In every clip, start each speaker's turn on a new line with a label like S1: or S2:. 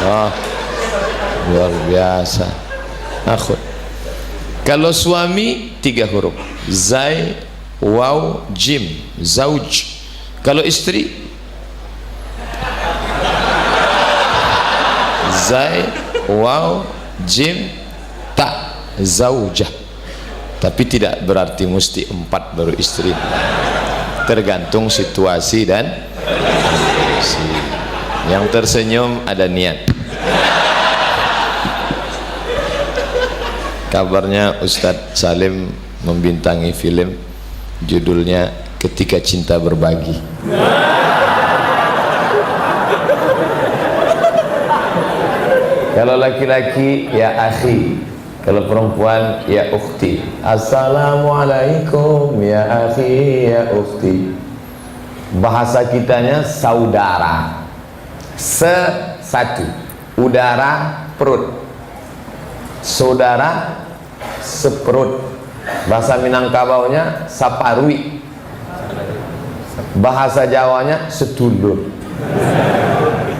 S1: Oh, luar biasa. Akhud. Kalau suami 3 huruf, zai, waw, jim, zauj. Kalau istri, zai, waw, jim, ta, zaujah. Tapi tidak berarti mesti 4 baru istri. Tergantung situasi dan kondisi. Yang tersenyum ada niat. Kabarnya Ustadz Salim membintangi film judulnya Ketika Cinta Berbagi. Kalau laki-laki ya akhi, kalau perempuan ya ukhti. Assalamualaikum ya akhi ya ukhti. Bahasa kitanya saudara. Satu, udara, perut. Saudara, seperut. Bahasa Minangkabaunya saparui. Bahasa Jawanya sedulur.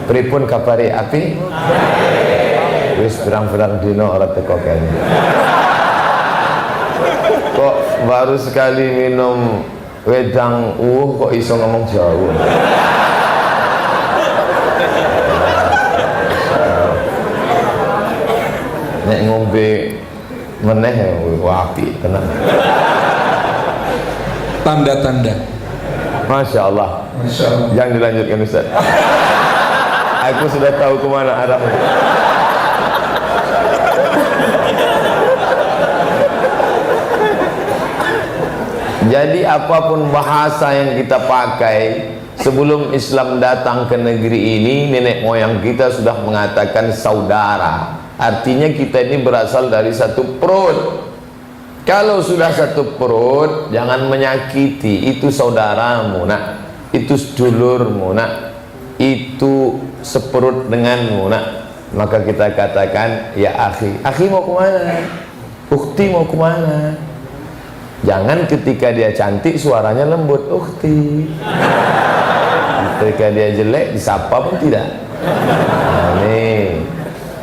S1: Pripun kapari api? Wis pirang-pirang dino ora teko kene. Kok baru sekali minum wedang kok iso ngomong Jawa. Nek ngombe meneh wapi tenang.
S2: Tanda-tanda.
S1: Masya Allah.
S2: Masya Allah.
S1: Yang dilanjutkan Ustaz. Aku sudah tahu kemana arahnya. Jadi apapun bahasa yang kita pakai, sebelum Islam datang ke negeri ini, nenek moyang kita sudah mengatakan saudara. Artinya kita ini berasal dari satu perut. Kalau sudah satu perut, jangan menyakiti. Itu saudaramu, nak. Itu sedulurmu, nak. Itu seperut denganmu, nak. Maka kita katakan ya akhi. Akhi mau kemana? Ukhti mau kemana? Jangan ketika dia cantik suaranya lembut, ukhti. Ketika dia jelek disapa pun tidak. Nih,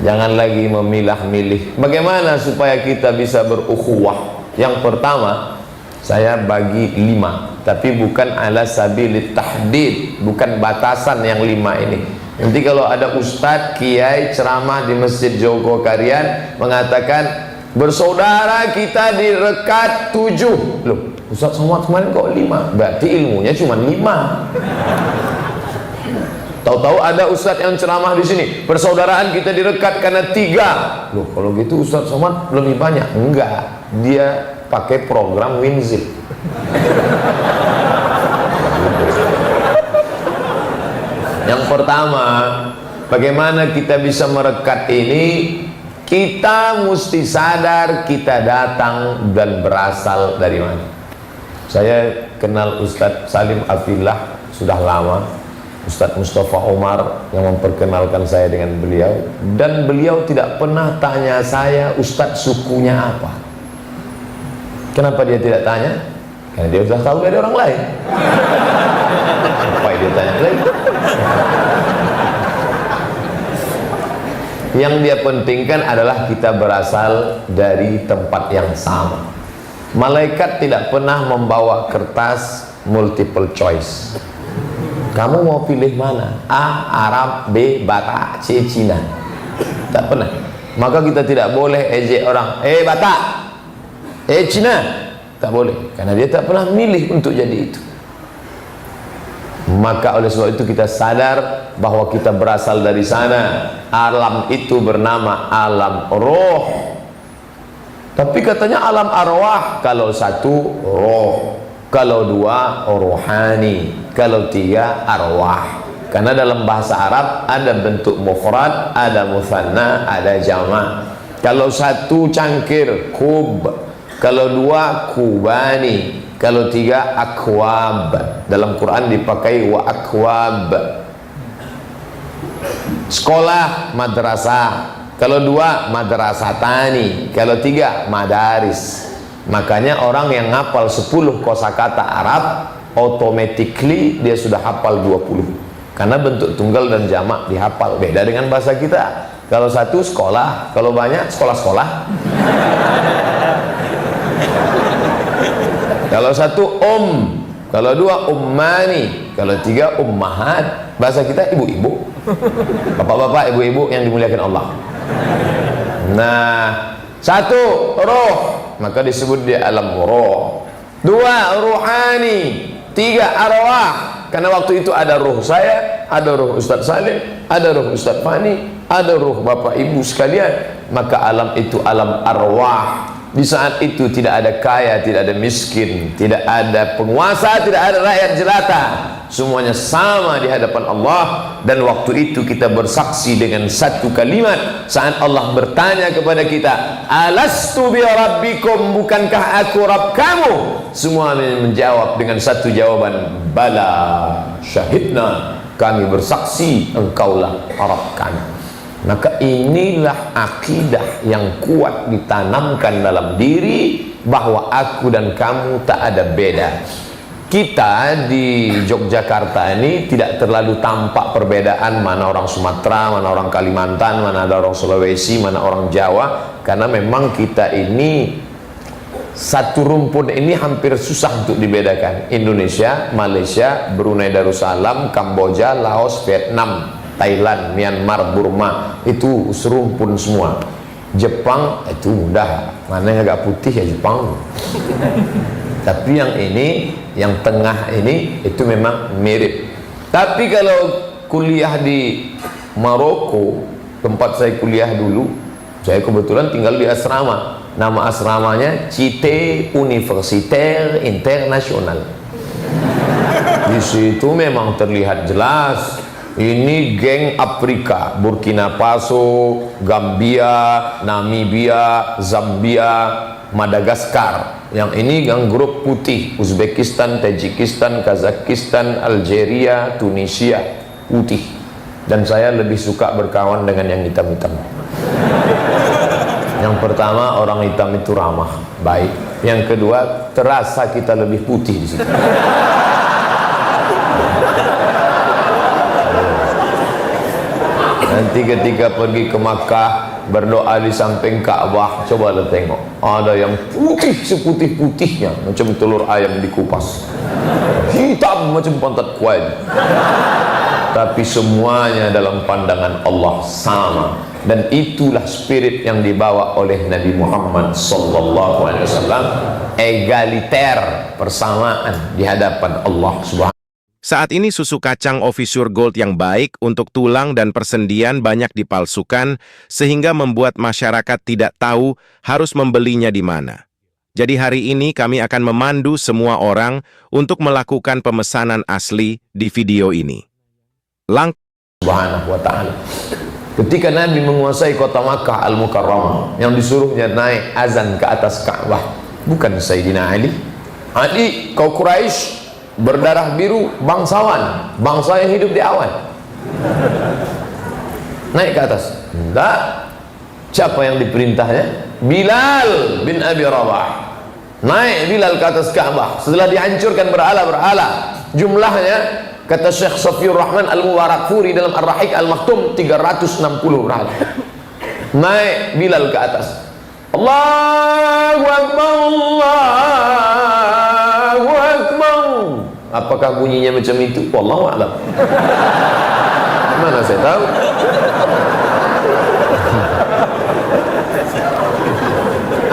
S1: jangan lagi memilah-milih. Bagaimana supaya kita bisa berukhuwah? Yang pertama, saya bagi 5, tapi bukan ala sabilit tahdid, bukan batasan yang 5 ini. Nanti kalau ada ustadz, kiai ceramah di Masjid Jogokarian mengatakan bersaudara kita di rekat 7. Loh, Ustadz Somad kemarin kok 5? Berarti ilmunya cuma 5. Tahu-tahu ada ustadz yang ceramah di sini, persaudaraan kita direkat karena 3. Loh, kalau gitu Ustadz Somad lebih banyak. Enggak, dia pakai program Winzip. Yang pertama, bagaimana kita bisa merekat ini? Kita mesti sadar kita datang dan berasal dari mana. Saya kenal Ustadz Salim Afillah sudah lama. Ustadz Mustafa Omar yang memperkenalkan saya dengan beliau, dan beliau tidak pernah tanya saya Ustadz sukunya apa. Kenapa dia tidak tanya? Karena dia sudah tahu dari orang lain. Apa dia tanya lagi? Yang dia pentingkan adalah kita berasal dari tempat yang sama. Malaikat tidak pernah membawa kertas multiple choice. Kamu mau pilih mana? A. Arab, B. Batak, C. Cina. Tak pernah. Maka kita tidak boleh ejek orang, Batak, Cina. Tak boleh, karena dia tak pernah milih untuk jadi itu. Maka oleh sebab itu kita sadar bahwa kita berasal dari sana. Alam itu bernama alam roh. Tapi katanya alam arwah. Kalau satu roh, kalau 2 rohani, kalau 3 arwah. Karena dalam bahasa Arab ada bentuk mufrad, ada mutsanna, ada jama'. Kalau 1 cangkir kub, kalau 2 kubani, kalau 3 akwab. Dalam Quran dipakai wa akwab. Sekolah madrasah, kalau 2 madrasatani, kalau 3 madaris. Makanya orang yang ngapal 10 kosakata Arab, automatically dia sudah hafal 20. karena bentuk tunggal dan jamak dihafal. Beda dengan bahasa kita, kalau satu sekolah, kalau banyak sekolah-sekolah. Kalau satu kalau dua ummani, kalau tiga ummahat. Bahasa kita ibu-ibu, bapak-bapak, ibu-ibu yang dimuliakan Allah. Nah, satu roh, maka disebut dia alam roh. Dua ruhani, tiga arwah, karena waktu itu ada ruh saya, ada ruh Ustadz Salim, ada ruh Ustadz Fani, ada ruh bapak ibu sekalian. Maka alam itu alam arwah. Di saat itu tidak ada kaya, tidak ada miskin, tidak ada penguasa, tidak ada rakyat jelata, semuanya sama di hadapan Allah. Dan waktu itu kita bersaksi dengan satu kalimat saat Allah bertanya kepada kita, alastu bi rabbikum, bukankah aku Rabb kamu? Semua menjawab dengan satu jawaban, bala syahidna, kami bersaksi engkaulah Rabb kami. Maka inilah akidah yang kuat ditanamkan dalam diri, bahwa aku dan kamu tak ada beda. Kita di Yogyakarta ini tidak terlalu tampak perbedaan, mana orang Sumatera, mana orang Kalimantan, mana ada orang Sulawesi, mana orang Jawa, karena memang kita ini satu rumpun ini hampir susah untuk dibedakan. Indonesia, Malaysia, Brunei Darussalam, Kamboja, Laos, Vietnam, Thailand, Myanmar, Burma, itu serumpun semua. Jepang itu mudah, mana yang agak putih ya Jepang. Tapi yang ini, yang tengah ini, itu memang mirip. Tapi kalau kuliah di Maroko, tempat saya kuliah dulu, saya kebetulan tinggal di asrama. Nama asramanya Cité Universitaire International. Di situ memang terlihat jelas, ini geng Afrika, Burkina Faso, Gambia, Namibia, Zambia, Madagaskar. Yang ini yang grup putih, Uzbekistan, Tajikistan, Kazakhstan, Algeria, Tunisia, putih. Dan saya lebih suka berkawan dengan yang hitam-hitam. Yang pertama, orang hitam itu ramah, baik. Yang kedua, terasa kita lebih putih di situ. Nanti ketika pergi ke Makkah, berdoa di samping Ka'bah, coba tengok, ada yang putih seputih-putihnya, macam telur ayam dikupas, hitam macam pantat kuali. Tapi semuanya dalam pandangan Allah sama. Dan itulah spirit yang dibawa oleh Nabi Muhammad SAW, egaliter, persamaan di hadapan Allah Subhanahu.
S2: Saat ini susu kacang Ofisure Gold yang baik untuk tulang dan persendian banyak dipalsukan, sehingga membuat masyarakat tidak tahu harus membelinya di mana. Jadi hari ini kami akan memandu semua orang untuk melakukan pemesanan asli di video ini.
S1: Subhanahu wa ta'ala. Ketika Nabi menguasai kota Makkah Al-Mukarramah, yang disuruhnya naik azan ke atas Ka'bah, bukan Sayyidina Ali. Ali, kau Quraisy, berdarah biru, bangsawan, bangsa yang hidup di awan, naik ke atas. Tidak. Siapa yang diperintahnya? Bilal bin Abi Rabah. Naik Bilal ke atas Ka'bah setelah dihancurkan berhala-berhala. Jumlahnya, kata Syekh Safiur Rahman Al-Mubarakfuri dalam Ar-Rahiq Al-Maktum, 360 berhala. Naik Bilal ke atas. Allahu Akbar, Allahu Akbar. Apakah bunyinya macam itu? Wallahu a'lam. Mana saya tahu.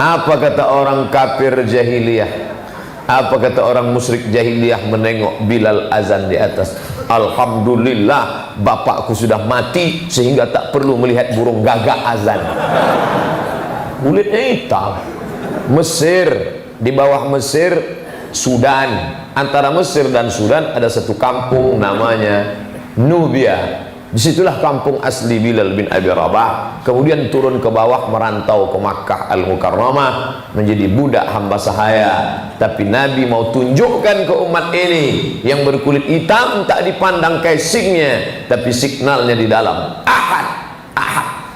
S1: Apa kata orang kafir jahiliyah? Apa kata orang musyrik jahiliyah menengok Bilal azan di atas? Alhamdulillah, bapakku sudah mati sehingga tak perlu melihat burung gagak azan. Kulitnya hitam. Mesir, di bawah Mesir, Sudan. Antara Mesir dan Sudan ada satu kampung namanya Nubia. Disitulah kampung asli Bilal bin Abi Rabah. Kemudian turun ke bawah, merantau ke Makkah Al-Mukarramah, menjadi budak hamba sahaya. Tapi Nabi mau tunjukkan ke umat ini, yang berkulit hitam tak dipandang casingnya, tapi signalnya di dalam. Ahad, ahad.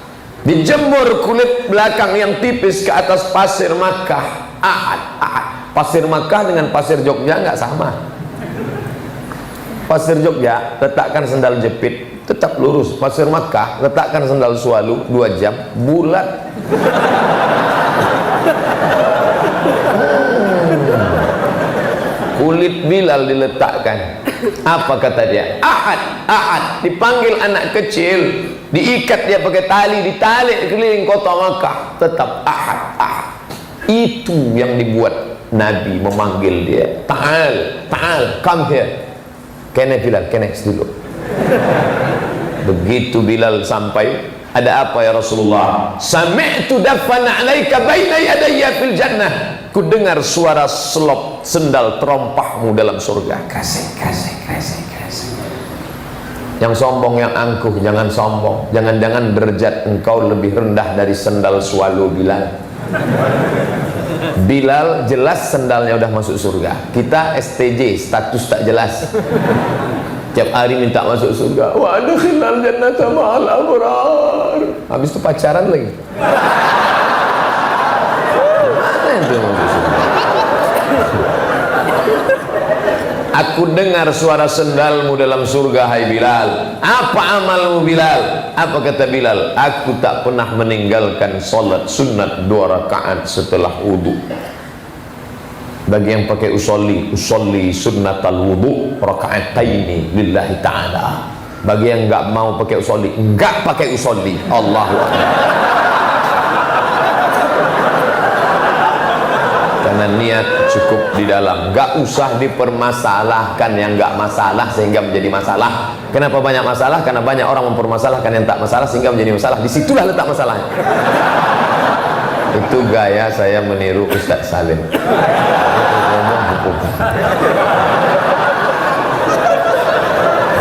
S1: Dijemur kulit belakang yang tipis ke atas pasir Makkah. Ahad, ahad. Pasir Makkah dengan pasir Jogja nggak sama. Pasir Jogja, letakkan sendal jepit, tetap lurus. Pasir Makkah, letakkan sendal swalu 2 jam, bulat. Kulit Bilal diletakkan. Apa kata dia? Ahad, ahad. Dipanggil anak kecil, diikat dia pakai tali, ditali keliling kota Makkah, tetap ahad, ahad. Itu yang dibuat Nabi memanggil dia. Ta'al, ta'al, come here. Kene Bilal, kene dulu. Begitu Bilal sampai, ada apa ya Rasulullah? Sami'tu daffan 'alaika baina yadayya fil jannah. Ku dengar suara selop sendal terompahmu dalam surga. Kasih, kasih, kasih, kasih. Yang sombong, yang angkuh, jangan sombong. Jangan-jangan derajat engkau lebih rendah dari sendal swalu Bilal. Bilal jelas sendalnya udah masuk surga. Kita STJ, status tak jelas. Tiap hari minta masuk surga. Wa adkhilnal jannata ma'al abrar. Habis itu pacaran lagi. Mana itu masuk surga? Aku dengar suara sendalmu dalam surga, hai Bilal. Apa amalmu Bilal? Apa kata Bilal? Aku tak pernah meninggalkan salat sunat 2 rakaat setelah wudu. Bagi yang pakai usolli sunnatal wudu raka'ataini lillahi ta'ala. Bagi yang enggak mau pakai usolli, enggak pakai usolli. Allahu Akbar. Karena niat cukup di dalam, enggak usah dipermasalahkan yang enggak masalah sehingga menjadi masalah. Kenapa banyak masalah? Karena banyak orang mempermasalahkan yang tak masalah sehingga menjadi masalah. Disitulah letak masalahnya. Itu gaya saya meniru Ustadz Salim.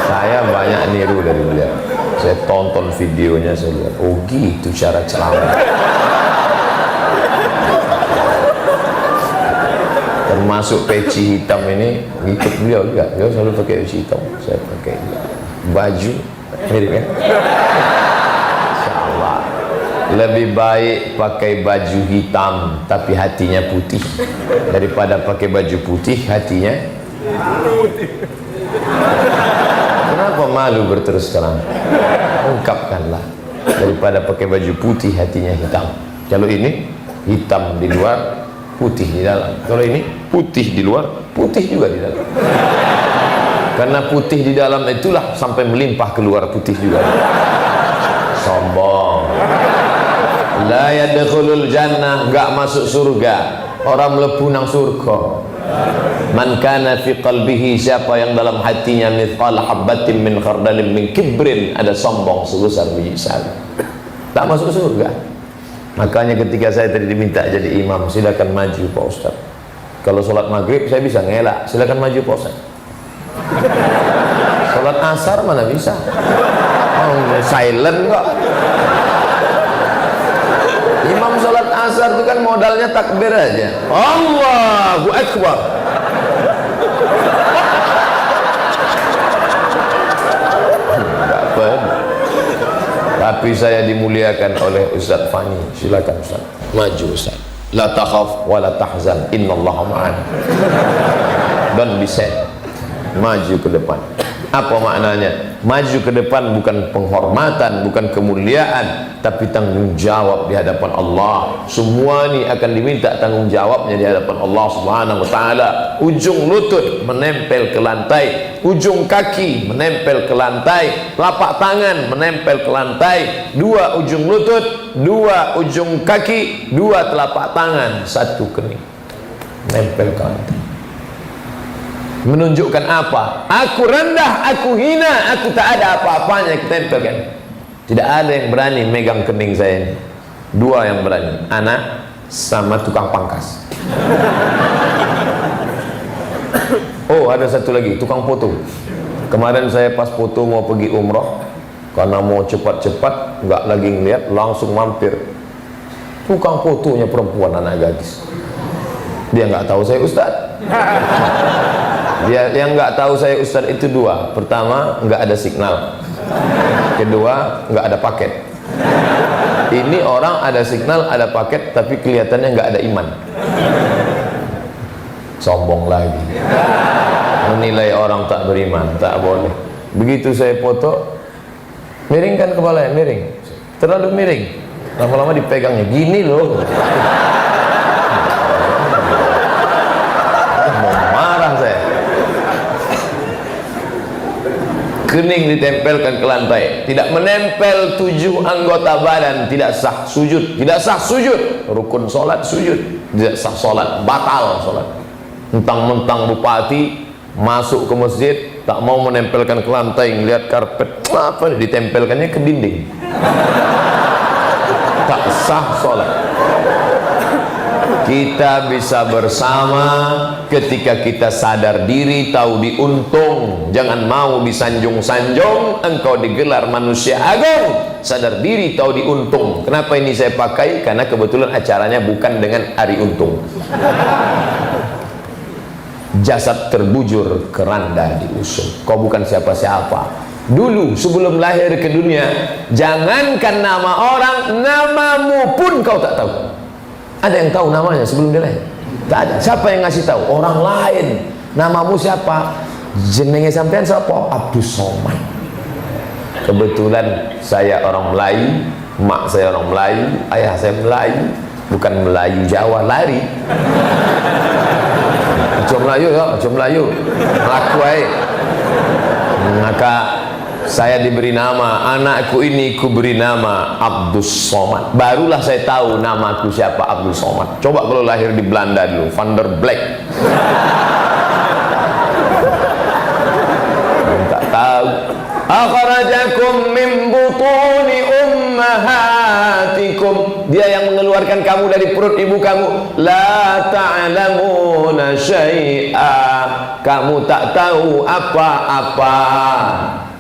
S1: Saya banyak niru dari beliau. Saya tonton videonya, saya lihat, oh gitu cara ceramah. Termasuk peci hitam ini ngikut beliau juga. Beliau selalu pakai peci hitam, saya pakai baju mirip kan? Insyaallah. Lebih baik pakai baju hitam tapi hatinya putih daripada pakai baju putih hatinya putih. Kenapa malu berterus terang? Ungkapkanlah. Daripada pakai baju putih hatinya hitam. Kalau ini hitam di luar, putih di dalam. Kalau ini putih di luar, putih juga di dalam. Karena putih di dalam itulah sampai melimpah keluar putih juga. Sombong. La yadkhulul jannah, enggak masuk surga. Orang mlebu nang surga. Man kana fi qalbihi, siapa yang dalam hatinya mithqal habbatin min khardalin min kibrin, ada sombong sebesar biji sawi, tak masuk surga. Makanya ketika saya tadi diminta jadi imam, silakan maju Pak Ustaz. Kalau sholat maghrib saya bisa ngelak, silakan maju Pak Ustaz. Sholat asar mana bisa? Oh, silent kok. Imam sholat asar itu kan modalnya takbir aja. Allahu Akbar. Enggak apa. Tapi saya dimuliakan oleh Ustaz Fani. Silakan Ustaz. Maju Ustaz. La takhaf wa la tahzan. Innallaha ma'ana. Don't be sad. Maju ke depan. Apa maknanya? Maju ke depan bukan penghormatan, bukan kemuliaan, tapi tanggung jawab di hadapan Allah. Semua ini akan diminta tanggung jawabnya di hadapan Allah Subhanahu wa taala. Ujung lutut menempel ke lantai, ujung kaki menempel ke lantai, telapak tangan menempel ke lantai, 2 ujung lutut, 2 ujung kaki, 2 telapak tangan, 1 kening menempel ke lantai. Menunjukkan apa? Aku rendah, aku hina, aku tak ada apa-apanya, ketempelkan. Tidak ada yang berani megang kening saya ini. 2 yang berani, anak sama tukang pangkas. Oh, ada satu lagi, tukang foto. Kemarin saya pas foto mau pergi umroh, karena mau cepat-cepat, nggak lagi ngeliat, langsung mampir. Tukang fotonya perempuan, anak gadis. Dia nggak tahu saya ustad. Dia yang nggak tahu saya ustad itu 2. Pertama, nggak ada signal. Kedua, nggak ada paket. Ini orang ada signal, ada paket, tapi kelihatannya nggak ada iman. Sombong lagi. menilai orang tak beriman, tak boleh. Begitu saya foto, miringkan kepala, miring, terlalu miring, lama-lama dipegangnya gini loh. Mau marah saya. Kening ditempelkan ke lantai, tidak menempel 7 anggota badan, tidak sah sujud, tidak sah sujud, rukun sholat sujud, tidak sah sholat, batal sholat. Mentang-mentang bupati masuk ke masjid tak mau menempelkan ke lantai, ngelihat karpet, apa ditempelkannya ke dinding, tak sah sholat. Kita bisa bersama ketika kita sadar diri, tahu diuntung. Jangan mau disanjung-sanjung, engkau digelar manusia agung. Sadar diri, tahu diuntung. Kenapa ini saya pakai? Karena kebetulan acaranya bukan dengan hari untung. Jasad terbujur, keranda diusung. Kau bukan siapa-siapa. Dulu sebelum lahir ke dunia, jangankan nama orang, namamu pun kau tak tahu. Ada yang tahu namanya sebelum dia lahir? Tak ada. Siapa yang ngasih tahu? Orang lain. Namamu siapa? Jenenge sampean siapa? Abdul Somad. Kebetulan saya orang Melayu, mak saya orang Melayu, ayah saya Melayu, bukan Melayu Jawa lari. Macam Melayu ya, macam Melayu. Aku maka saya diberi nama, anakku ini kuberi nama Abdul Somad. Barulah saya tahu namaku siapa, Abdul Somad. Coba kalau lahir di Belanda dulu, Van der Black. Tak tahu. Akhrajakum min butuni ummahatikum. Dia yang mengeluarkan kamu dari perut ibu kamu. La ta'lamuna syai'a. Kamu tak tahu apa-apa.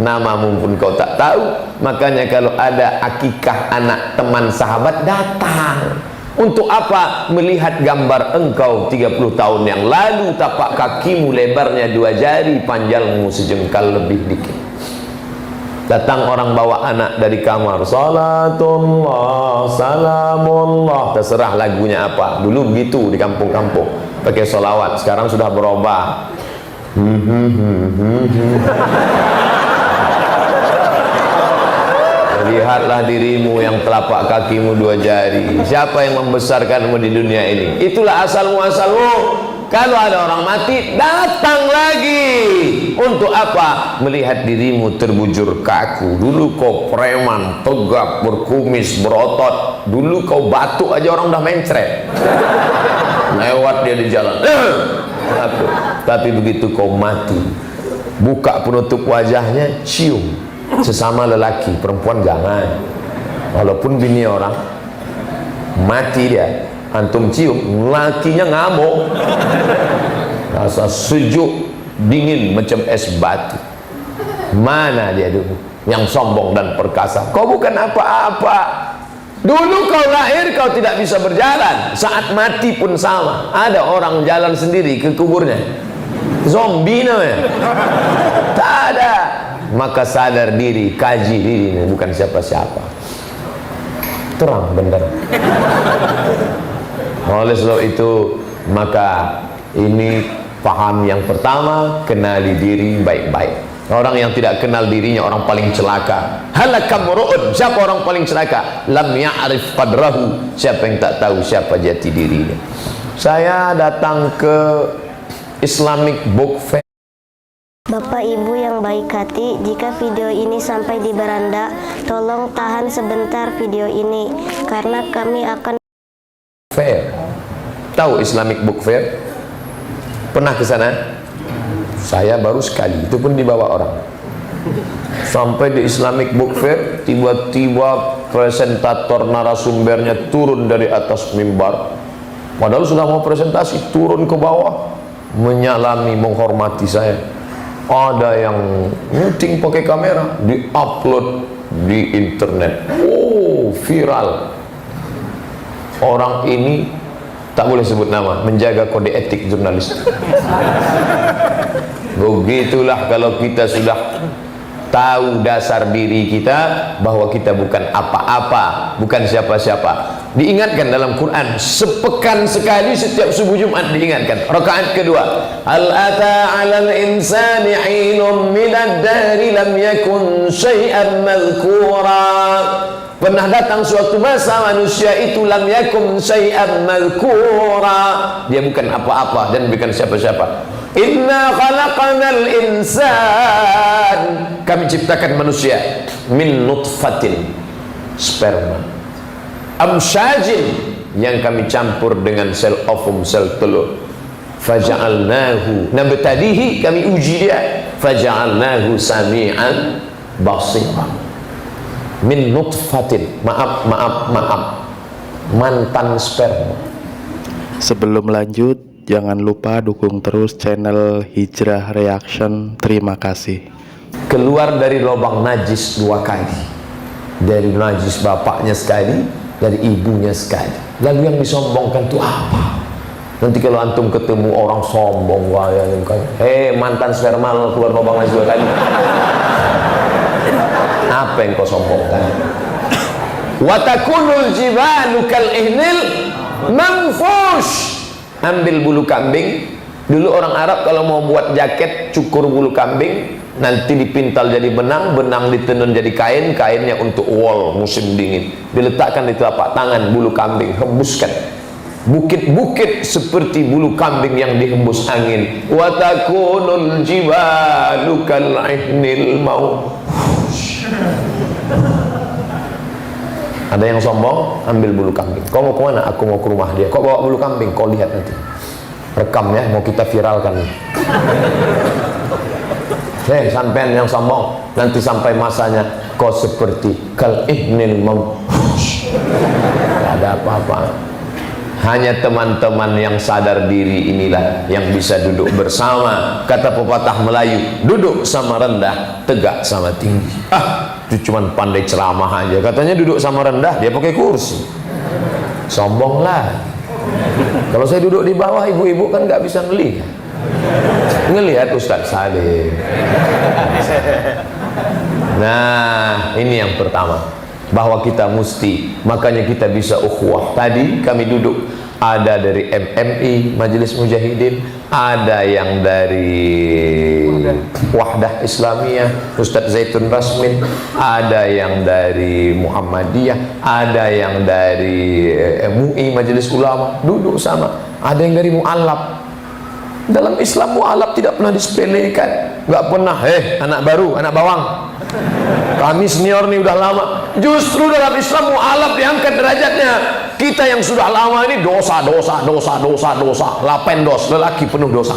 S1: Namamu pun kau tak tahu. Makanya kalau ada akikah anak teman sahabat, datang. Untuk apa? Melihat gambar engkau 30 tahun yang lalu, tapak kakimu lebarnya 2 jari, panjangmu sejengkal lebih dikit. Datang orang bawa anak dari kamar, salatullah, salamullah, terserah lagunya apa. Dulu begitu di kampung-kampung, pakai solawat. Sekarang sudah berubah. Lihatlah dirimu yang telapak kakimu 2 jari. Siapa yang membesarkanmu di dunia ini? Itulah asalmu. Kalau ada orang mati, datang lagi. Untuk apa? Melihat dirimu terbujur kaku. Dulu kau preman, tegap, berkumis, berotot. Dulu kau batuk aja orang dah mencret. Lewat dia di jalan. Tapi begitu kau mati, buka penutup wajahnya, cium. Sesama lelaki, perempuan jangan. Walaupun bini orang mati dia, antum cium, lakinya ngamuk, rasa sejuk dingin macam es batu. Mana dia dulu yang sombong dan perkasa? Kau bukan apa-apa. Dulu kau lahir kau tidak bisa berjalan, saat mati pun sama. Ada orang jalan sendiri ke kuburnya, zombie namanya. Tak ada. Maka sadar diri, kaji diri, bukan siapa-siapa. Terang benar. Oleh sebab itu, maka ini paham yang pertama, kenali diri baik-baik. Orang yang tidak kenal dirinya orang paling celaka. Halakam ru'un, siapa orang paling celaka? Lam ya'rif qadrahu, siapa yang tak tahu siapa jati dirinya. Saya datang ke Islamic Book Fair.
S3: Bapak Ibu yang baik hati, jika video ini sampai di beranda, tolong tahan sebentar video ini, karena kami akan
S1: Fair. Tahu Islamic Book Fair? Pernah ke sana? Saya baru sekali, itu pun dibawa orang. Sampai di Islamic Book Fair, tiba-tiba presentator narasumbernya turun dari atas mimbar. Padahal sudah mau presentasi, turun ke bawah, menyalami, menghormati saya. Ada yang syuting pakai kamera, di-upload di internet. Oh, viral. Orang ini tak boleh sebut nama, menjaga kode etik jurnalis. Begitulah kalau kita sudah tahu dasar diri kita bahwa kita bukan apa-apa, bukan siapa-siapa. Diingatkan dalam Quran sepekan sekali setiap subuh Jumat, diingatkan. Rakaat kedua, hal ata 'alal insani 'inun minad dahri lam yakun syai'an madhkura. Pernah datang suatu masa manusia itu lam yakun syai'an madhkura, dia bukan apa-apa dan bukan siapa-siapa. Inna khalaqanal insan, kami ciptakan manusia min nutfatin, sperma, amsyajin, yang kami campur dengan sel ovum, sel telur, faja'alnahu nabtadihi, kami uji dia, faja'alnahu sami'an basira. Min nutfatin, maaf mantan sperma.
S4: Sebelum lanjut, jangan lupa dukung terus channel Hijrah Reaction. Terima kasih.
S1: Keluar dari lubang najis 2 kali, dari najis bapaknya sekali, dari ibunya sekali. Lalu yang disombongkan itu apa? Nanti kalau antum ketemu orang sombong, wah ya, mantan sperma lo keluar lubang najis 2 kali. Apa yang kau sombongkan? Watakunul jibalu kal ihnil manfush. Ambil bulu kambing. Dulu orang Arab kalau mau buat jaket cukur bulu kambing, nanti dipintal jadi benang, benang ditenun jadi kain, kainnya untuk wol musim dingin. Diletakkan di telapak tangan bulu kambing, hembuskan. Bukit-bukit seperti bulu kambing yang dihembus angin. Watakunul jibalu kal ihnil manfush. Ada yang sombong, ambil bulu kambing. Kau mau kemana? Aku mau ke rumah dia. Kau bawa bulu kambing, kau lihat nanti. Rekam ya, mau kita viralkan. Hei, sampean yang sombong, nanti sampai masanya kau seperti kal ihnil manfush. Tidak ada apa-apa. Hanya teman-teman yang sadar diri inilah yang bisa duduk bersama. Kata pepatah Melayu, duduk sama rendah, tegak sama tinggi. Itu cuma pandai ceramah aja. Katanya duduk sama rendah, dia pakai kursi. Sombonglah. Kalau saya duduk di bawah, ibu-ibu kan nggak bisa ngelihat. Ngelihat Ustaz Salim. Nah, ini yang pertama, bahwa kita mesti, makanya kita bisa ukhuwah. Tadi kami duduk, ada dari MMI Majelis Mujahidin, ada yang dari Wahdah Islamiyah Ustadz Zaitun Rasmin, ada yang dari Muhammadiyah, ada yang dari MUI Majelis Ulama, duduk sama. Ada yang dari Mu'allab. Dalam Islam Mu'allab tidak pernah disepelekan, nggak pernah anak baru, anak bawang, kami senior nih udah lama. Justru dalam Islam Mu'allab diangkat derajatnya. Kita yang sudah lama ini dosa, lapendos, lelaki penuh dosa.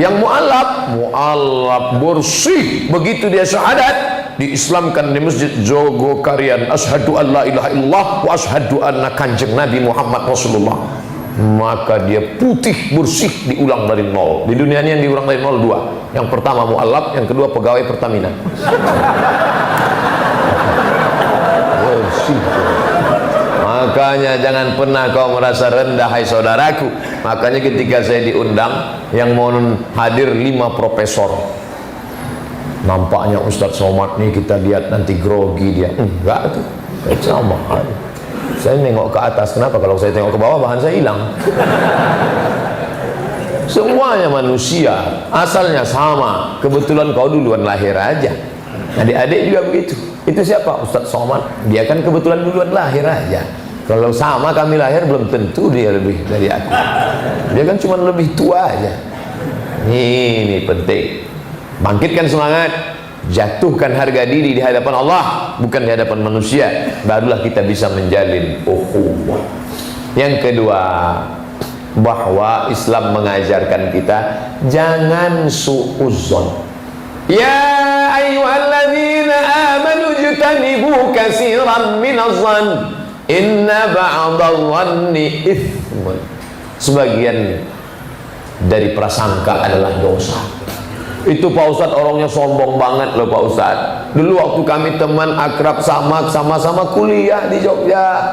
S1: Yang Mu'allab bersih, begitu dia syahadat, diislamkan di Masjid Jogokarian, asyhadu an la ilaha illallah wa asyhadu anna kanjeng Nabi Muhammad Rasulullah, maka dia putih bersih, diulang dari nol. Di dunia ini yang diulang dari nol 2. Yang pertama Mu'allab, yang kedua pegawai Pertamina. Bersih. Makanya jangan pernah kau merasa rendah, hai saudaraku. Makanya ketika saya diundang, yang mau hadir 5 profesor. Nampaknya Ustadz Somad nih, kita lihat nanti grogi dia. Enggak tuh, sama. Saya nengok ke atas, kenapa? Kalau saya tengok ke bawah, bahan saya hilang. Semuanya manusia, asalnya sama. Kebetulan kau duluan lahir aja. Adik-adik juga begitu. Itu siapa? Ustadz Somad. Dia kan kebetulan duluan lahir aja. Kalau sama kami lahir, belum tentu dia lebih dari aku. Dia kan cuma lebih tua aja. Ini penting. Bangkitkan semangat. Jatuhkan harga diri di hadapan Allah, bukan di hadapan manusia. Barulah kita bisa menjalin ukhuwah. Yang kedua, bahwa Islam mengajarkan kita jangan suudzon. Ya ayyuhalladzina amanu jtanibu katsiran minadh-dhann inna ba'dadh-dhanni itsmun. Sebagian dari prasangka adalah dosa. Itu Pak Ustadz orangnya sombong banget loh Pak Ustadz. Dulu waktu kami teman akrab, sama-sama kuliah di Jogja,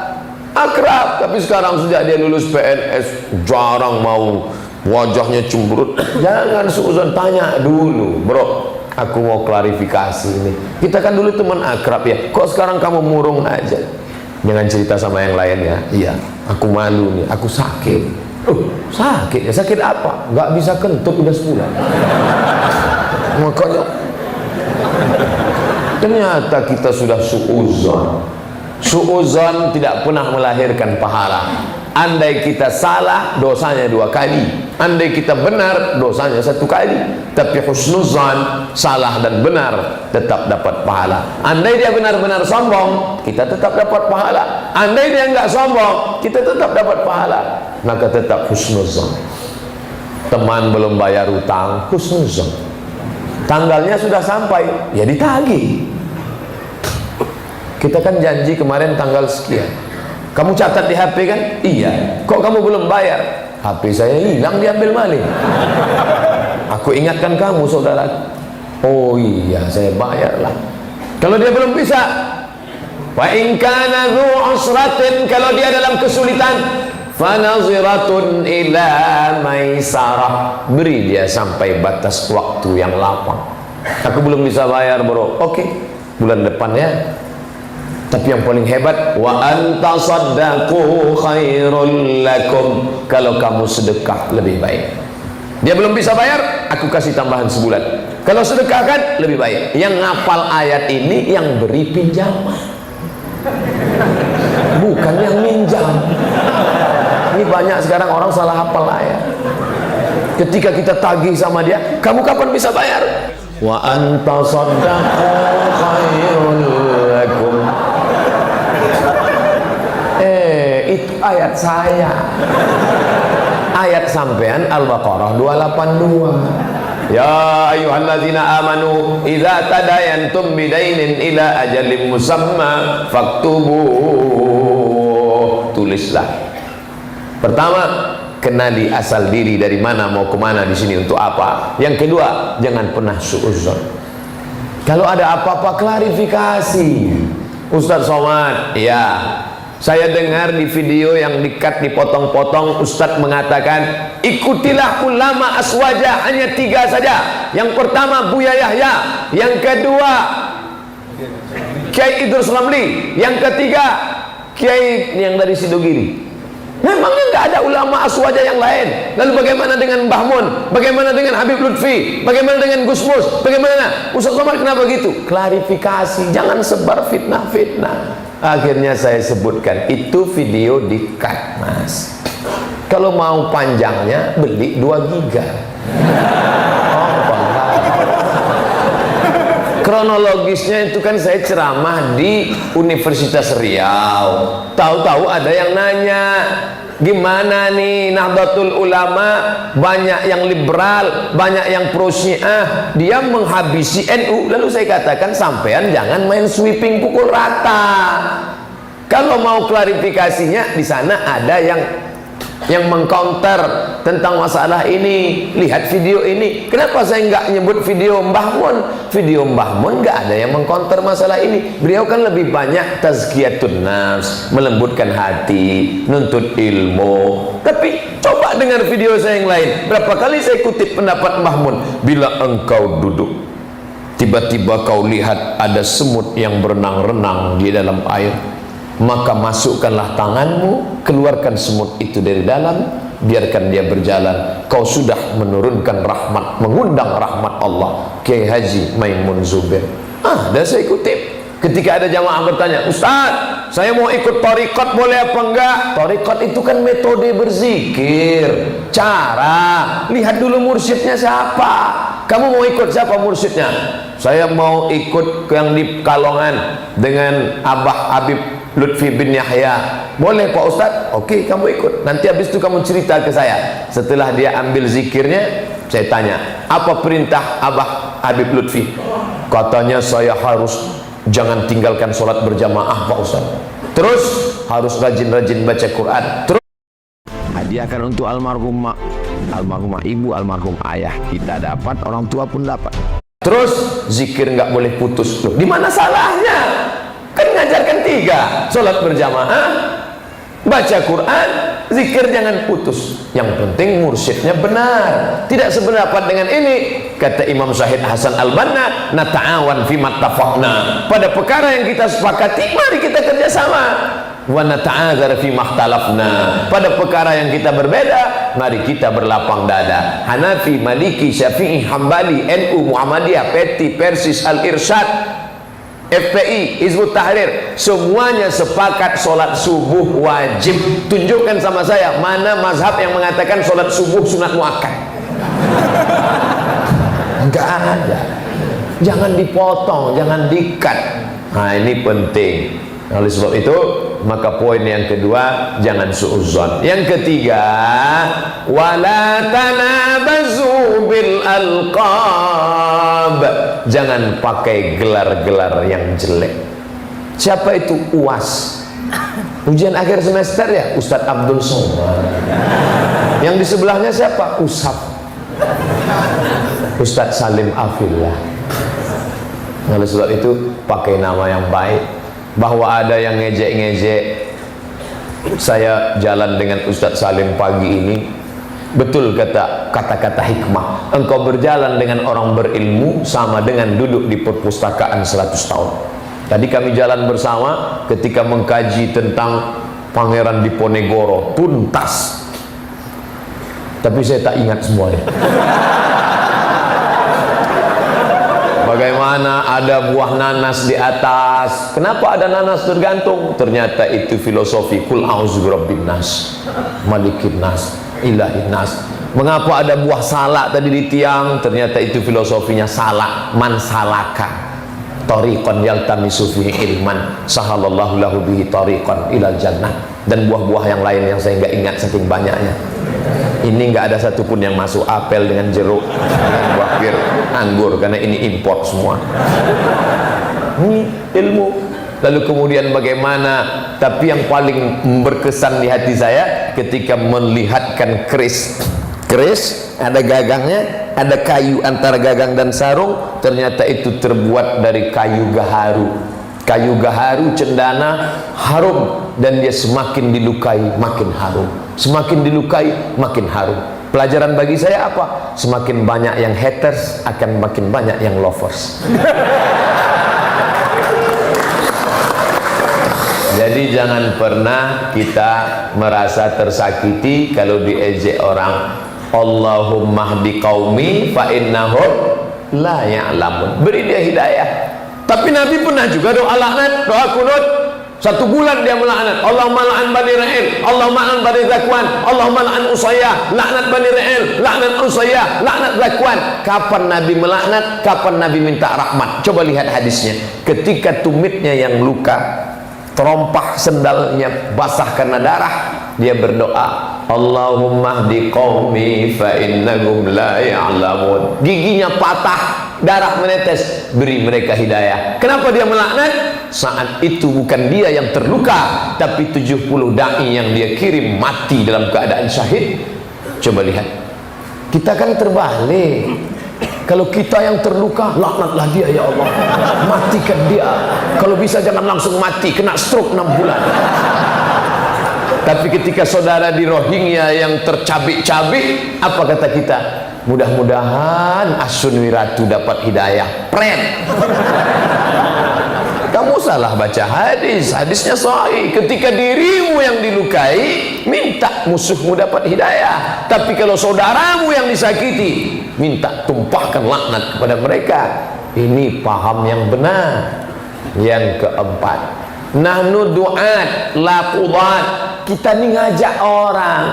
S1: akrab. Tapi sekarang sejak dia lulus PNS, jarang mau, wajahnya cemberut. Jangan suuzon, tanya dulu, bro, aku mau klarifikasi ini. Kita kan dulu teman akrab ya, kok sekarang kamu murung aja? Jangan cerita sama yang lain ya. Iya, aku malu nih, aku sakit. Sakit ya, sakit apa? Nggak bisa kentut udah sebulan. Makanya ternyata kita sudah suuzon. Suuzon tidak pernah melahirkan pahala. Andai kita salah, dosanya 2 kali. Andai kita benar, dosanya 1 kali. Tapi husnuzan, salah dan benar, tetap dapat pahala. Andai dia benar-benar sombong, kita tetap dapat pahala. Andai dia enggak sombong, kita tetap dapat pahala. Maka tetap husnuzan. Teman belum bayar utang, husnuzan. Tanggalnya sudah sampai, ya ditagih. Kita kan janji kemarin tanggal sekian. Kamu catat di HP kan? Iya. Kok kamu belum bayar? HP saya hilang, diambil maling. Aku ingatkan kamu, saudara. Oh iya, saya bayarlah. Kalau dia belum bisa, wa in kana dzu usratin, kalau dia dalam kesulitan, fanaziratun ila maisarah, beri dia sampai batas waktu yang lapang. Aku belum bisa bayar, bro. Oke, bulan depan ya. Tapi yang paling hebat, wa antasaddaqu khairul lakum, kalau kamu sedekah lebih baik. Dia belum bisa bayar, aku kasih tambahan sebulan. Kalau sedekahkan lebih baik. Yang ngapal ayat ini yang beri pinjaman, bukan yang minjam. Ini banyak sekarang orang salah hafal ayat. Ketika kita tagih sama dia, kamu kapan bisa bayar? Wa antasaddaqu khairul lakum. Itu ayat saya. Ayat sampean Al-Baqarah 282. Ya ayyuhalladzina amanu idza tadayantum bidainin ila ajalin musamma faktubu. Tulislah. Pertama, kenali asal diri, dari mana mau kemana di sini, untuk apa. Yang kedua, jangan pernah suudzon. Kalau ada apa-apa klarifikasi. Ustaz Somad, ya, saya dengar di video yang di-cut, dipotong-potong, Ustadz mengatakan ikutilah ulama aswaja, hanya 3 saja. Yang pertama Buya Yahya, yang kedua Kiai Idrus Ramli, yang ketiga Kiai yang dari Sidogiri. Memangnya nggak ada ulama aswaja yang lain? Lalu bagaimana dengan Mbah Mun? Bagaimana dengan Habib Lutfi? Bagaimana dengan Gus Mus? Bagaimana? Ustaz Somad kenapa gitu? Klarifikasi, jangan sebar fitnah-fitnah. Akhirnya saya sebutkan, itu video di-cut, Mas. Kalau mau panjangnya beli 2 giga. Kronologisnya itu kan saya ceramah di Universitas Riau. Tahu-tahu ada yang nanya, gimana nih Nahdlatul Ulama, banyak yang liberal, banyak yang pro Syiah, dia menghabisi NU. Lalu saya katakan, sampean jangan main sweeping pukul rata. Kalau mau klarifikasinya, di sana ada yang mengcounter tentang masalah ini. Lihat video ini. Kenapa saya nggak nyebut video Mbah Mun? Video Mbah Mun nggak ada yang mengcounter masalah ini. Beliau kan lebih banyak tazkiyatun nafs, melembutkan hati, nuntut ilmu. Tapi coba dengar video saya yang lain. Berapa kali saya kutip pendapat Mbah Mun? Bila engkau duduk, tiba-tiba kau lihat ada semut yang berenang-renang di dalam air, maka masukkanlah tanganmu, keluarkan semut itu dari dalam, biarkan dia berjalan. Kau sudah menurunkan rahmat, mengundang rahmat Allah. Kiai Haji Maimun Zubair. Dan saya kutip. Ketika ada jamaah bertanya, Ustaz, saya mau ikut thariqat, boleh apa enggak? Thariqat itu kan metode berzikir, cara. Lihat dulu mursyidnya siapa. Kamu mau ikut siapa mursyidnya? Saya mau ikut yang di Kalongan dengan Abah Habib Lutfi bin Yahya. Boleh Pak Ustadz? Oke, kamu ikut. Nanti habis itu kamu cerita ke saya. Setelah dia ambil zikirnya, saya tanya, apa perintah Abah Habib Lutfi? Katanya saya harus jangan tinggalkan sholat berjamaah Pak Ustadz. Terus harus rajin-rajin baca Quran. Terus hadiahkan untuk almarhumah ibu, almarhum ayah. Kita dapat, orang tua pun dapat. Terus zikir nggak boleh putus. Loh, di mana salahnya? Kan ngajarkan 3 sholat berjamaah, Baca Quran, zikir jangan putus. Yang penting mursyidnya benar. Tidak sependapat dengan ini, kata Imam Syahid Hasan Al-Banna, nata'awan fi mattafaqna. Pada perkara yang kita sepakati, mari kita kerjasama. Wa nata'adzar fi makhtalafna. Pada perkara yang kita berbeda, mari kita berlapang dada. Hanafi, Maliki, Syafi'i, Hambali, NU, Muhammadiyah, PT, Persis, Al-Irsyad, FPI, Hizbut Tahrir, semuanya sepakat solat subuh wajib. Tunjukkan sama saya mana mazhab yang mengatakan solat subuh sunat muakkad. Enggak ada. Jangan dipotong, jangan dikat. Nah, ini penting. Oleh sebab itu, maka poin yang kedua, jangan suudzon. Yang ketiga, wala tanabazu bil alqab. Jangan pakai gelar-gelar yang jelek. Siapa itu UAS? Ujian akhir semester ya, Ustadz Abdul Somad. Yang di sebelahnya siapa? USAP, Ustadz Salim Afillah. Oleh sebab itu, pakai nama yang baik. Bahwa ada yang ngejek-ngejek saya jalan dengan Ustadz Salim pagi ini, betul kata-kata hikmah, engkau berjalan dengan orang berilmu sama dengan duduk di perpustakaan 100 tahun. Tadi kami jalan bersama ketika mengkaji tentang Pangeran Diponegoro tuntas, tapi saya tak ingat semuanya. Bagaimana ada buah nanas di atas? Kenapa ada nanas tergantung? Ternyata itu filosofi kul a'udzu birabbin nas, malikin nas, ilahin nas. Mengapa ada buah salak tadi di tiang? Ternyata itu filosofinya salak, man salaka tariqan yaltamisu fihi ilman sahalallahu lahu bihi tariqan ilal jannah. Dan buah-buah yang lain yang saya nggak ingat saking banyaknya. Ini nggak ada satupun yang masuk, apel dengan jeruk, dengan buah pir, anggur, karena ini import semua. Ini ilmu. Lalu kemudian bagaimana? Tapi yang paling berkesan di hati saya ketika melihatkan keris. Keris ada gagangnya, ada kayu antara gagang dan sarung. Ternyata itu terbuat dari kayu gaharu. Kayu gaharu cendana harum, dan dia semakin dilukai makin harum. Semakin dilukai makin harum. Pelajaran bagi saya apa? Semakin banyak yang haters akan makin banyak yang lovers. Jadi jangan pernah kita merasa tersakiti kalau diejek orang. Allahumma hdi qaumi fa innahum la ya'lamun. Beri dia hidayah. Tapi Nabi pernah juga doa laknat, doa kunut. 1 bulan dia melaknat. Allahumma la'an Bani Ra'il, Allahumma la'an Bani Zakwan, Allahumma la'an Usayyah, laknat Bani Ra'il, laknat Usayyah, laknat Zakwan. Kapan Nabi melaknat? Kapan Nabi minta rahmat? Coba lihat hadisnya. Ketika tumitnya yang luka, terompah sendalnya basah karena darah, dia berdoa, Allahumma hdi qaumi fa innahum la ya'lamun. Giginya patah, darah menetes, beri mereka hidayah. Kenapa dia melaknat? Saat itu bukan dia yang terluka, tapi 70 da'i yang dia kirim mati dalam keadaan syahid. Coba lihat, kita kan terbalik. Kalau kita yang terluka, laknatlah dia ya Allah, matikan dia. Kalau bisa jangan langsung mati, kena stroke 6 bulan. Tapi ketika saudara di Rohingya yang tercabik-cabik, apa kata kita? Mudah-mudahan Asun Wiratu dapat hidayah. Pren. Kamu salah baca hadis. Hadisnya sahih. Ketika dirimu yang dilukai, minta musuhmu dapat hidayah. Tapi kalau saudaramu yang disakiti, minta tumpahkan laknat kepada mereka. Ini paham yang benar. Yang keempat, nahnu du'at la qudat. Kita ni ngajak orang.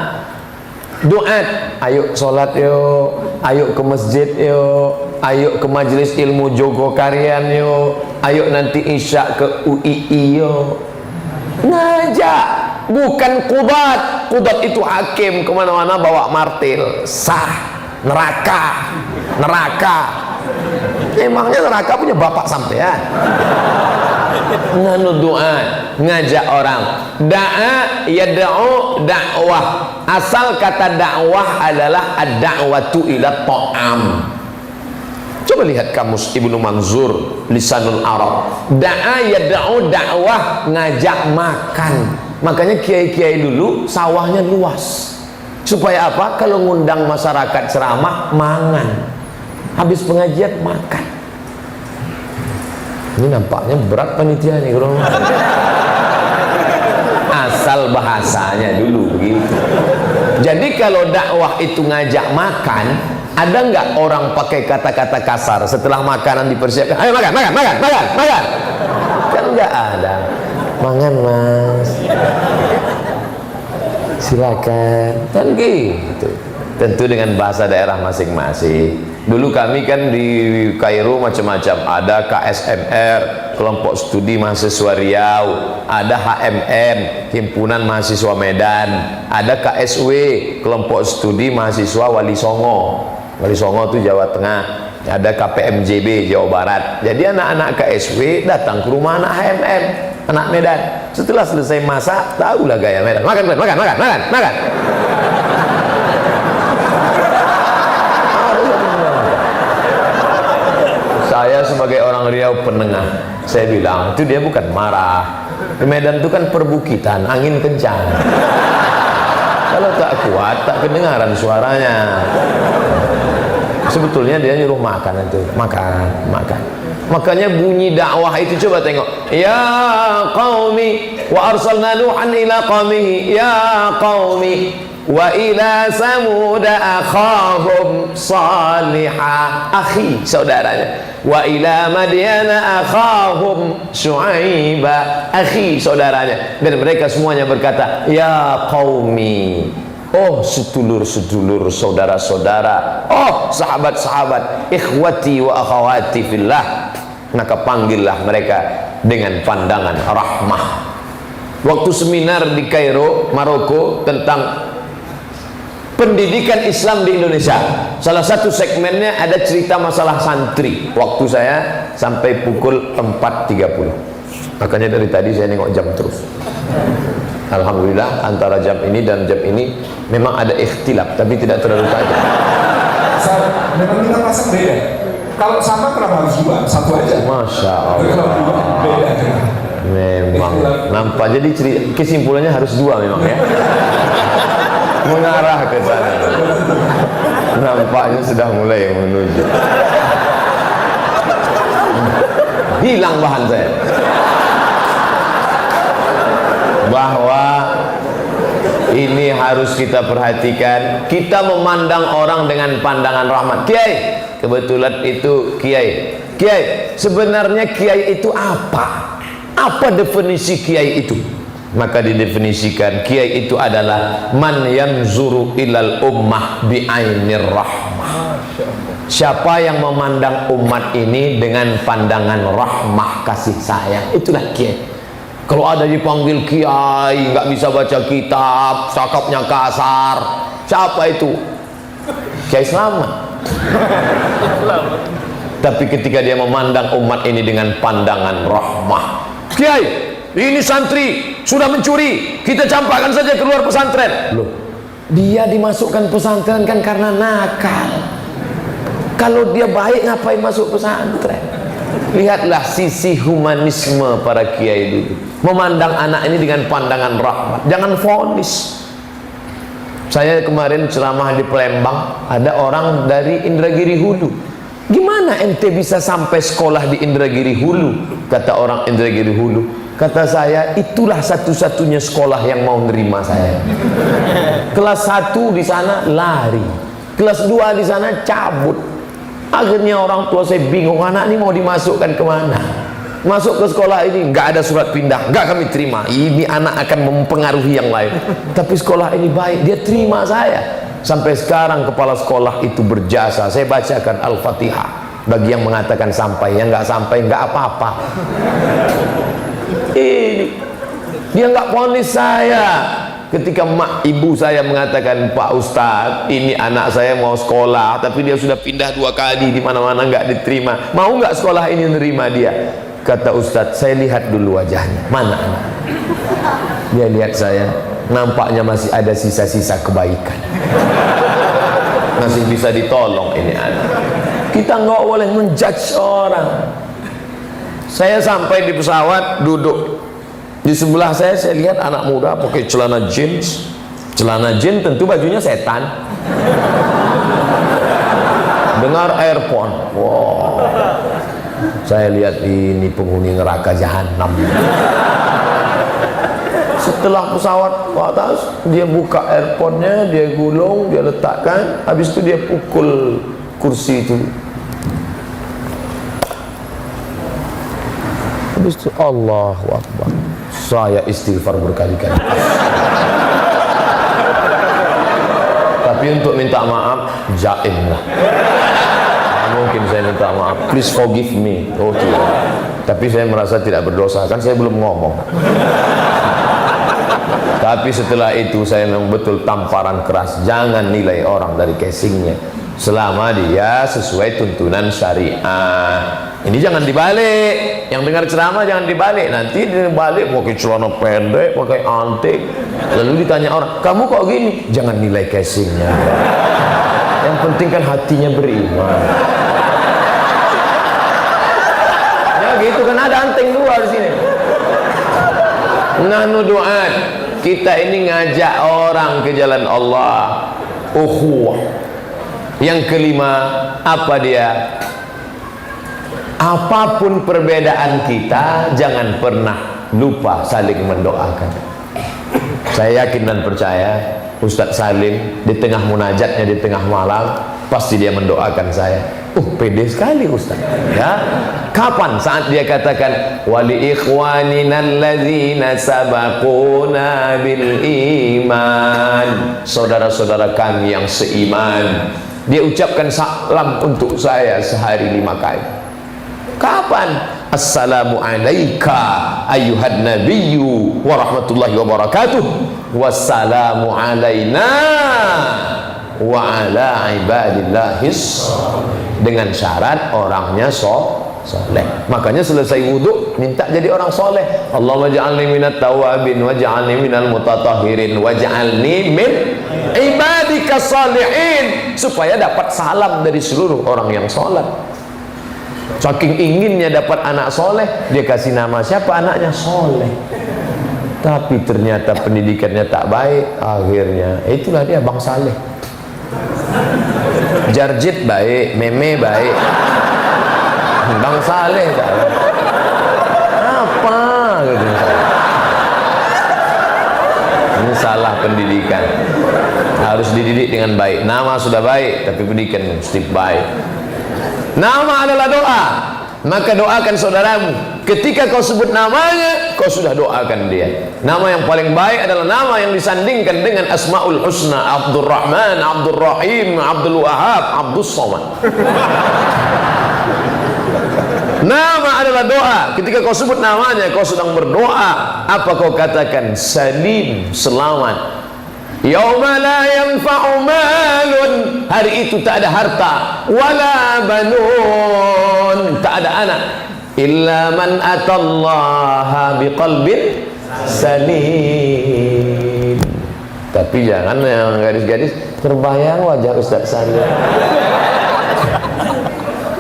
S1: Du'at, ayo solat yuk, ayo ke masjid yuk, ayo ke majlis ilmu Jogokarian yuk, ayo nanti isya ke UII yuk. Ngajak, bukan qudat. Qudat itu hakim, kemana-mana bawa martil. Sah, neraka. Neraka. Emangnya neraka punya bapak sampean? Nanu doa, ngajak orang. Da'a yad'u dakwah. Asal kata dakwah adalah ad-da'watu ila ta'am. Coba lihat kamus Ibnu Manzur Lisanul Arab. Da'a yad'u dakwah, ngajak makan. Makanya kiai-kiai dulu sawahnya luas. Supaya apa? Kalau ngundang masyarakat ceramah, mangan. Habis pengajian, makan. Ini nampaknya berat panitia nih, asal bahasanya dulu gitu. Jadi kalau dakwah itu ngajak makan, ada nggak orang pakai kata-kata kasar setelah makanan dipersiapkan? Ayo makan, makan, makan, makan, makan. Kan nggak ada. Mangan mas, silakan. Kan gitu. Tentu dengan bahasa daerah masing-masing. Dulu kami kan di Kairo macam-macam, ada KSMR, kelompok studi mahasiswa Riau, ada HMM, himpunan mahasiswa Medan, ada KSW, kelompok studi mahasiswa Wali Songo. Wali Songo itu Jawa Tengah, ada KPMJB Jawa Barat. Jadi anak-anak KSW datang ke rumah anak HMM, anak Medan. Setelah selesai masak, tahulah gaya Medan. Makan, makan, makan, makan, makan. Saya sebagai orang Riau penengah, saya bilang itu dia bukan marah. Di Medan itu kan perbukitan, angin kencang. Kalau tak kuat, tak kedengaran suaranya. Sebetulnya dia nyuruh makan itu, makan, makan. Makanya bunyi dakwah itu coba tengok. Ya qaumi wa arsalna Nuhan ila qaumihi ya qaumi wa ila samud akhahum salihah, akhi saudaranya, wa ila madyana akhahum syuaiba, akhi saudaranya, dan mereka semuanya berkata ya qaumi, oh sedulur-sedulur, saudara-saudara, oh sahabat-sahabat, ikhwati wa akhawati fillah. Maka panggillah mereka dengan pandangan rahmah. Waktu seminar di Kairo, Maroko, tentang pendidikan Islam di Indonesia, salah satu segmennya ada cerita masalah santri. Waktu saya sampai pukul 4.30. Makanya dari tadi saya nengok jam terus. Alhamdulillah antara jam ini dan jam ini memang ada ikhtilaf, tapi tidak terlalu tajam.
S5: Memang kita pasang beda. Kalau sama kenapa harus dua? Satu aja.
S1: Masya
S5: Tapi kalau dua
S1: Allah.
S5: beda.
S1: Memang nampak. Jadi kesimpulannya harus dua memang ya. Mengarah ke sana. Nampaknya sudah mulai menuju. Hilang bahan saya. Bahwa ini harus kita perhatikan. Kita memandang orang dengan pandangan rahmat. Kiai, kebetulan itu kiai. Kiai, sebenarnya kiai itu apa? Apa definisi kiai itu? Maka didefinisikan kiai itu adalah man yanzuru ilal ummah bi'ainir rahmah. Siapa yang memandang umat ini dengan pandangan rahmah, kasih sayang, itulah kiai. Kalau ada dipanggil kiai nggak bisa baca kitab, cakapnya kasar, siapa itu? Kiai Slamet. Tapi ketika dia memandang umat ini dengan pandangan rahmah, kiai, ini santri sudah mencuri, kita campakkan saja keluar pesantren. Loh, dia dimasukkan pesantren kan karena nakal. Kalau dia baik ngapain masuk pesantren? Lihatlah sisi humanisme para kiai dulu, memandang anak ini dengan pandangan rahmat, jangan vonis. Saya kemarin ceramah di Palembang, ada orang dari Indragiri Hulu. Gimana ente bisa sampai sekolah di Indragiri Hulu? Kata orang Indragiri Hulu. Kata saya, itulah satu-satunya sekolah yang mau nerima saya. Kelas 1 di sana lari, kelas 2 di sana cabut. Akhirnya orang tua saya bingung, anak ini mau dimasukkan kemana? Masuk ke sekolah ini nggak ada surat pindah, nggak kami terima. Ini anak akan mempengaruhi yang lain. Tapi sekolah ini baik, dia terima saya. Sampai sekarang kepala sekolah itu berjasa. Saya bacakan Al-Fatihah bagi yang mengatakan sampai, yang nggak sampai nggak apa-apa. Ini dia nggak vonis saya. Ketika ibu saya mengatakan, Pak Ustadz, ini anak saya mau sekolah, tapi dia sudah pindah 2 kali di mana-mana nggak diterima. Mau nggak sekolah ini nerima dia? Kata Ustadz, saya lihat dulu wajahnya. Mana anak? Dia lihat saya, nampaknya masih ada sisa-sisa kebaikan. Masih bisa ditolong ini anak. Kita nggak boleh menjudge orang. Saya sampai di pesawat, duduk Di sebelah saya lihat anak muda pakai celana jeans. Celana jeans tentu bajunya setan. Dengar earphone. Wow. Saya lihat ini penghuni neraka jahanam. Setelah pesawat ke atas, dia buka earphone-nya, dia gulung, dia letakkan, habis itu dia pukul kursi itu. Habis itu Allahu Akbar. Saya istighfar berkali-kali. Tapi untuk minta maaf, jaim lah. Mungkin saya minta maaf. Please forgive me. Oke. Tapi saya merasa tidak berdosa, kan saya belum ngomong. Tapi setelah itu saya memang betul tamparan keras. Jangan nilai orang dari casingnya, selama dia sesuai tuntunan syariat. Ini jangan dibalik. Yang dengar ceramah jangan dibalik. Nanti dibalik pakai celana pendek, pakai antik, lalu ditanya orang, kamu kok gini? Jangan nilai casingnya. Yang penting kan hatinya beriman. Ya gitu kan, ada anting dua di sini. Nahnu du'at, kita ini ngajak orang ke jalan Allah. Ukhuwah. Yang kelima, apa dia? Apapun perbedaan kita, jangan pernah lupa saling mendoakan. Saya yakin dan percaya Ustadz Salim di tengah munajatnya di tengah malam pasti dia mendoakan saya. Pede sekali Ustadz, ya. Kapan? Saat dia katakan wali ikhwanina alladzina sabaquna bil iman, saudara-saudara kami yang seiman. Dia ucapkan salam untuk saya sehari 5 kali. Kapan? Assalamu alaika ayyuhan nabiyyu wa rahmatullahi wa barakatuh, wassalamu alaina wa ala ibadillahis, dengan syarat orangnya soleh. Makanya selesai wudhu minta jadi orang soleh. Allahumma ja'alni minat tawabin waj'alni minal mutatahhirin waj'alni min ibadika salihin, supaya dapat salam dari seluruh orang yang sholat. Saking inginnya dapat anak soleh, dia kasih nama siapa? Anaknya soleh. Tapi ternyata pendidikannya tak baik. Akhirnya itulah dia Bang Saleh. Jarjit baik, meme baik, Bang Saleh tak baik. Apa gitu. Ini salah pendidikan. Harus dididik dengan baik. Nama sudah baik, tapi pendidikan mesti baik. Nama adalah doa. Maka doakan saudaramu. Ketika kau sebut namanya, kau sudah doakan dia. Nama yang paling baik adalah nama yang disandingkan dengan Asmaul Husna. Abdul Rahman, Abdul Rahim, Abdul Wahab, Abdul Somad. Nama adalah doa. Ketika kau sebut namanya, kau sedang berdoa. Apa kau katakan? Salim, selamat. Yauma la yanfa'u malun, hari itu tak ada harta, wala banun, tak ada anak, illa man atallaha biqalbin salim. Tapi jangan yang gadis-gadis terbayang wajah Ustaz Salim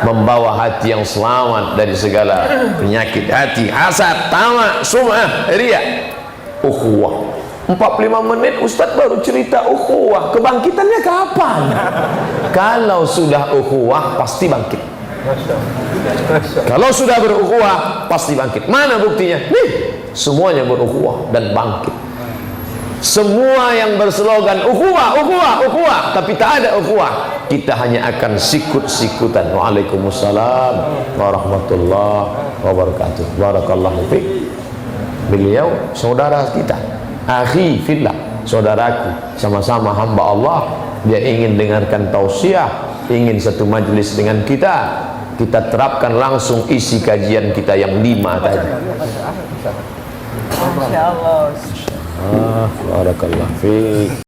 S1: membawa hati yang selamat dari segala penyakit hati, hasad, tamak, sum'ah, riya. Ukhuwah. 45 menit Ustaz baru cerita ukhuwah. Kebangkitannya kapan? Kalau sudah ukhuwah pasti bangkit. Kalau sudah berukhuwah pasti bangkit. Mana buktinya? Nih, semuanya berukhuwah dan bangkit. Semua yang berslogan ukhuwah, ukhuwah, ukhuwah, tapi tak ada ukhuwah, kita hanya akan sikut-sikutan. Waalaikumsalam warahmatullahi wabarakatuh. Barakallahu fiik. Beliau saudara kita, akhi fillah, saudaraku, sama-sama hamba Allah. Dia ingin dengarkan tausiah, ingin satu majelis dengan kita. Kita terapkan langsung isi kajian kita yang 5 tadi. Masya Allah. Barakallahu fiik.